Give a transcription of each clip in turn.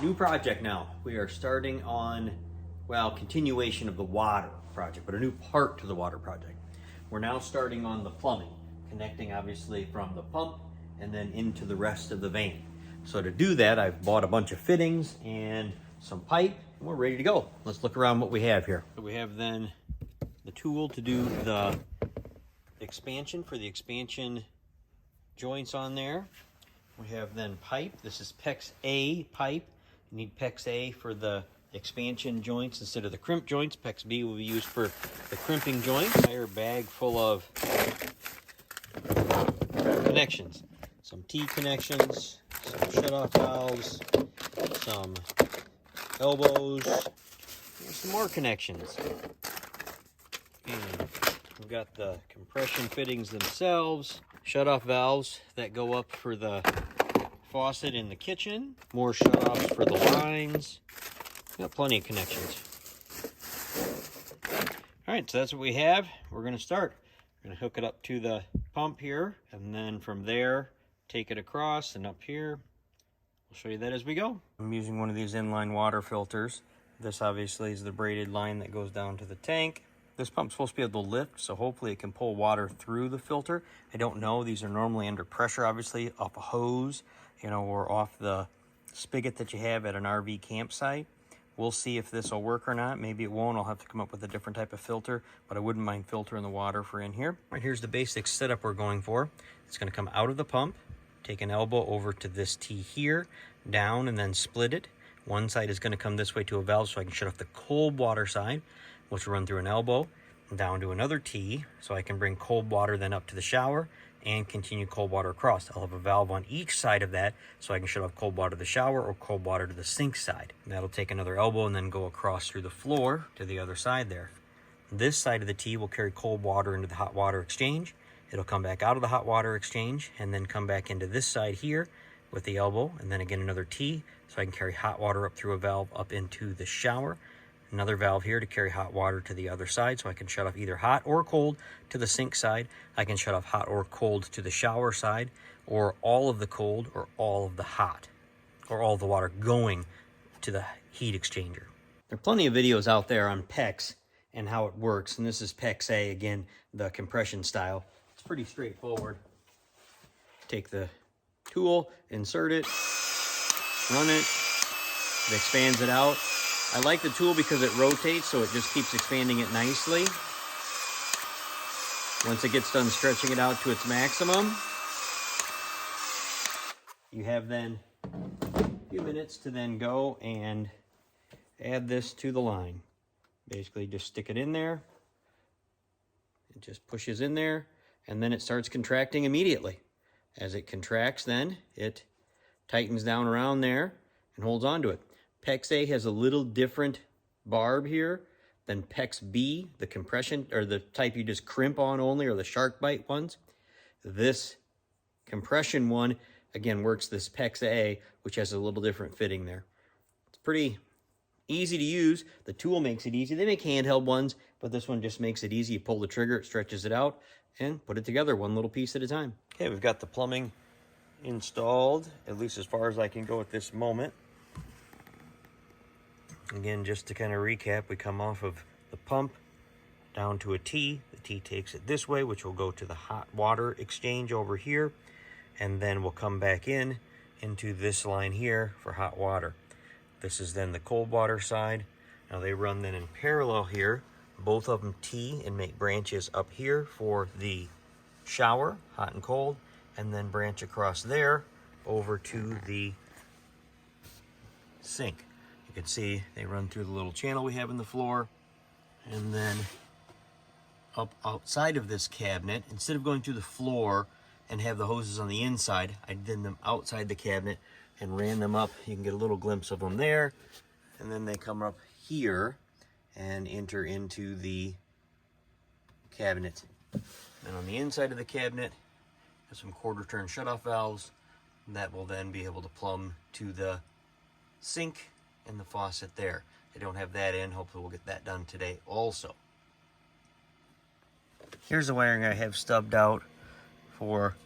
New project now. We are starting on, well, continuation of the water project, but a new part to the water project. We're now starting on the plumbing, connecting obviously from the pump and then into the rest of the van. So to do that, I've bought a bunch of fittings and some pipe, and we're ready to go. Let's look around what we have here. So we have then the tool to do the expansion for the expansion joints on there. We have then pipe. This is PEX A pipe. You need PEX A for the expansion joints instead of the crimp joints. PEX B will be used for the crimping joints. Entire bag full of connections. Some T connections, some shut-off valves, some elbows, and some more connections. And we've got the compression fittings themselves, shut-off valves that go up for the faucet in the kitchen, more shut-offs for the lines. Got plenty of connections. All right, so that's what we have. We're going to start. We're going to hook it up to the pump here, and then from there, take it across and up here. We'll show you that as we go. I'm using one of these inline water filters. This obviously is the braided line that goes down to the tank. This pump's supposed to be able to lift, so hopefully it can pull water through the filter. I don't know. These are normally under pressure, obviously, off a hose, or off the spigot that you have at an RV campsite. We'll see if this will work or not. Maybe it won't. I'll have to come up with a different type of filter, but I wouldn't mind filtering the water for in here. Right, here's the basic setup we're going for. It's going to come out of the pump, take an elbow over to this T here, down, and then split it. One side is going to come this way to a valve so I can shut off the cold water side, which will run through an elbow, down to another T, so I can bring cold water then up to the shower and continue cold water across. I'll have a valve on each side of that so I can shut off cold water to the shower or cold water to the sink side. And that'll take another elbow and then go across through the floor to the other side there. This side of the T will carry cold water into the hot water exchange. It'll come back out of the hot water exchange and then come back into this side here with the elbow, and then again another T so I can carry hot water up through a valve up into the shower. Another valve here to carry hot water to the other side so I can shut off either hot or cold to the sink side. I can shut off hot or cold to the shower side, or all of the cold or all of the hot, or all of the water going to the heat exchanger. There are plenty of videos out there on PEX and how it works, and this is PEX A, again, the compression style. It's pretty straightforward. Take the tool, insert it, run it, it expands it out. I like the tool because it rotates, so it just keeps expanding it nicely. Once it gets done stretching it out to its maximum, you have then a few minutes to then go and add this to the line. Basically just stick it in there. It just pushes in there, and then it starts contracting immediately. As it contracts, then it tightens down around there and holds on to it. PEX A has a little different barb here than PEX B, the compression, or the type you just crimp on only, or the shark bite ones. This compression one, again, works this PEX A, which has a little different fitting there. It's pretty easy to use. The tool makes it easy. They make handheld ones, but this one just makes it easy. You pull the trigger, it stretches it out, and put it together one little piece at a time. Okay, we've got the plumbing installed, at least as far as I can go at this moment. Again, just to kind of recap, we come off of the pump down to a T. The T takes it this way, which will go to the hot water exchange over here, and then we'll come back into this line here for hot water. This is then the cold water side. Now they run then in parallel here, both of them T, and make branches up here for the shower, hot and cold, and then branch across there over to the sink. You can see they run through the little channel we have in the floor, and then up outside of this cabinet, instead of going through the floor and have the hoses on the inside, I did them outside the cabinet and ran them up. You can get a little glimpse of them there, and then they come up here and enter into the cabinet. And on the inside of the cabinet, there's some quarter turn shutoff valves that will then be able to plumb to the sink and the faucet there. I don't have that in. Hopefully we'll get that done today also. Here's the wiring I have stubbed out for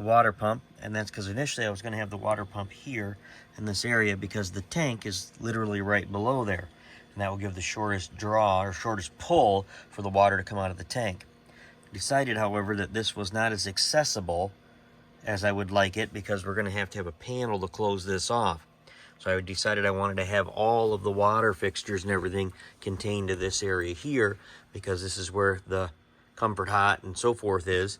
the water pump, and that's because initially I was going to have the water pump here in this area because the tank is literally right below there, and that will give the shortest draw or shortest pull for the water to come out of the tank. I decided, however, that this was not as accessible as I would like it because we're going to have a panel to close this off. So I decided I wanted to have all of the water fixtures and everything contained to this area here because this is where the Comfort Hot and so forth is.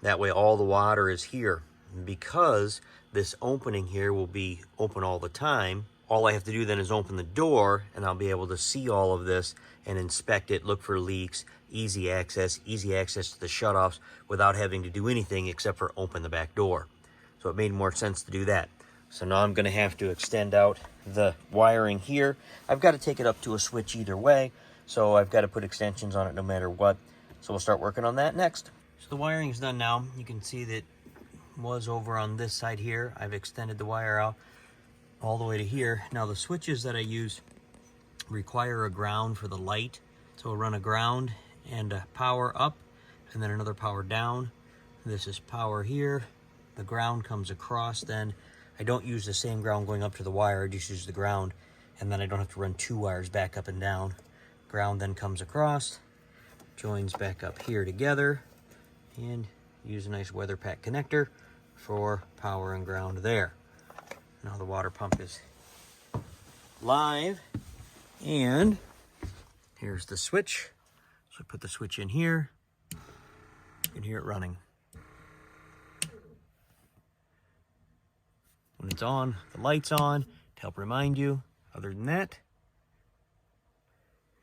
That way all the water is here. And because this opening here will be open all the time, all I have to do then is open the door and I'll be able to see all of this and inspect it, look for leaks, easy access to the shutoffs without having to do anything except for open the back door. So it made more sense to do that. So now I'm going to have to extend out the wiring here. I've got to take it up to a switch either way, so I've got to put extensions on it no matter what. So we'll start working on that next. So the wiring is done now. You can see that it was over on this side here. I've extended the wire out all the way to here. Now the switches that I use require a ground for the light. So we'll run a ground and a power up and then another power down. This is power here. The ground comes across then. I don't use the same ground going up to the wire, I just use the ground, and then I don't have to run two wires back up and down. Ground then comes across, joins back up here together, and use a nice weather pack connector for power and ground there. Now the water pump is live, and here's the switch. So I put the switch in here, you can hear it running. When it's on, the light's on to help remind you. Other than that,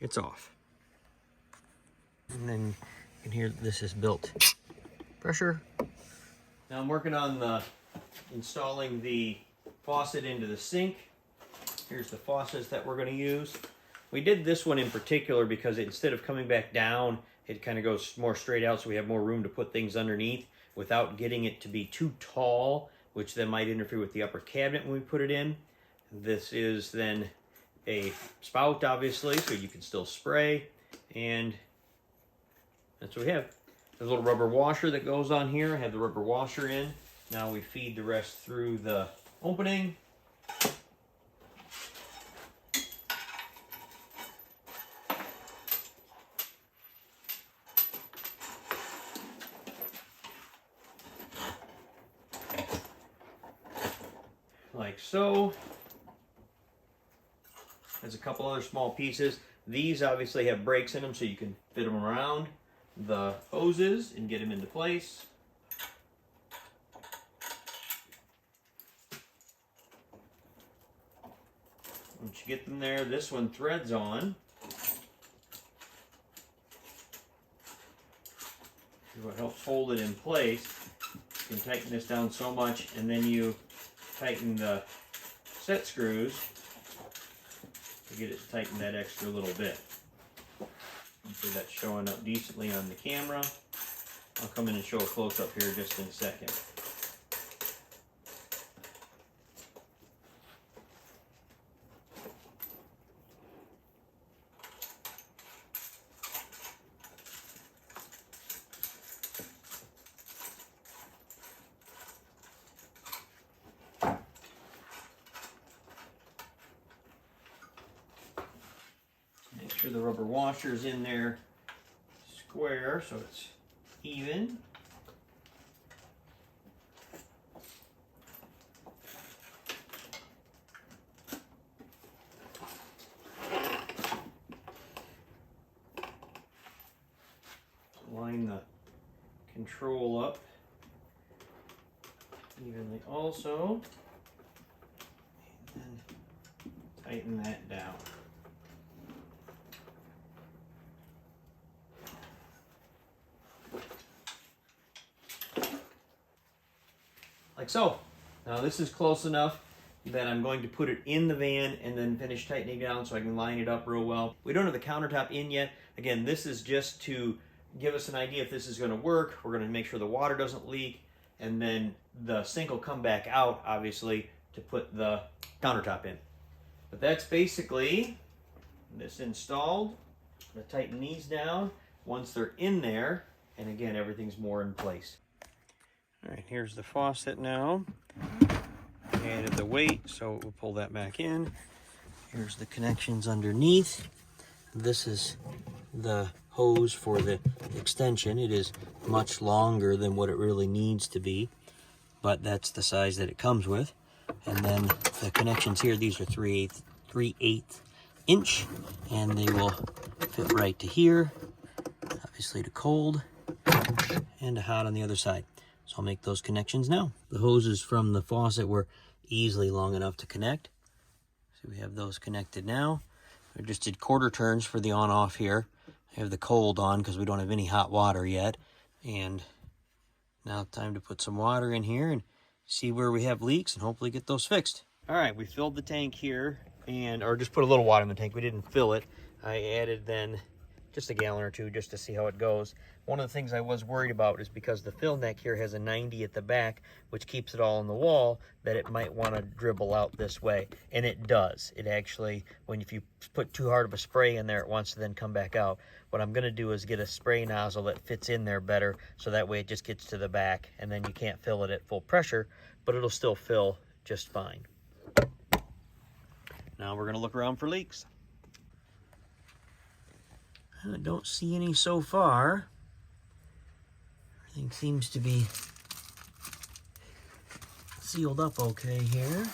it's off. And then you can hear this is built pressure. Now I'm working on installing the faucet into the sink. Here's the faucets that we're going to use. We did this one in particular because instead of coming back down, it kind of goes more straight out, so we have more room to put things underneath without getting it to be too tall, which then might interfere with the upper cabinet when we put it in. This is then a spout, obviously, so you can still spray, and that's what we have. There's a little rubber washer that goes on here. I have the rubber washer in. Now we feed the rest through the opening. Like so. There's a couple other small pieces. These obviously have brakes in them so you can fit them around the hoses and get them into place. Once you get them there, this one threads on. This is what helps hold it in place. You can tighten this down so much, and then you tighten the set screws to get it to tighten that extra little bit. So that's showing up decently on the camera. I'll come in and show a close-up here just in a second. Make sure the rubber washer's in there square so it's even. Line the control up evenly also, and then tighten that down. Like so. Now this is close enough that I'm going to put it in the van and then finish tightening down so I can line it up real well. We don't have the countertop in yet. Again, this is just to give us an idea if this is going to work. We're going to make sure the water doesn't leak, and then the sink will come back out, obviously, to put the countertop in. But that's basically this installed. I'm going to tighten these down once they're in there, and again, everything's more in place. All right, here's the faucet now. Added the weight, so we'll pull that back in. Here's the connections underneath. This is the hose for the extension. It is much longer than what it really needs to be, but that's the size that it comes with. And then the connections here, these are 3/8 inch, and they will fit right to here. Obviously to cold and to hot on the other side. So I'll make those connections now. The hoses from the faucet were easily long enough to connect. So we have those connected now. I just did quarter turns for the on-off here. I have the cold on because we don't have any hot water yet. And now time to put some water in here and see where we have leaks and hopefully get those fixed. All right, we filled the tank here, or just put a little water in the tank. We didn't fill it. I added then just a gallon or two just to see how it goes. One of the things I was worried about is because the fill neck here has a 90 at the back, which keeps it all on the wall, that it might want to dribble out this way. And it does. It actually, if you put too hard of a spray in there, it wants to then come back out. What I'm going to do is get a spray nozzle that fits in there better, so that way it just gets to the back, and then you can't fill it at full pressure, but it'll still fill just fine. Now we're going to look around for leaks. I don't see any so far. Everything seems to be sealed up okay here.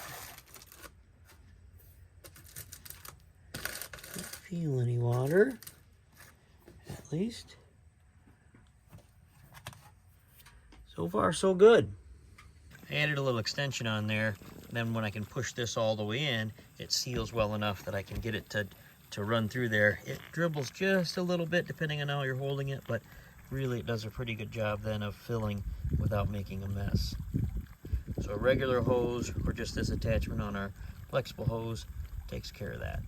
Don't feel any water, at least. So far, so good. I added a little extension on there. Then when I can push this all the way in, it seals well enough that I can get it to run through there. It dribbles just a little bit depending on how you're holding it, but really it does a pretty good job then of filling without making a mess. So a regular hose or just this attachment on our flexible hose takes care of that.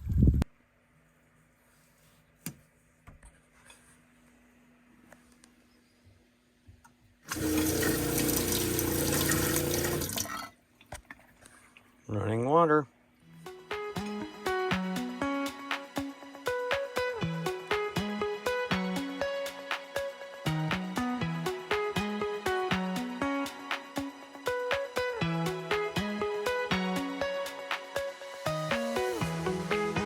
Running water.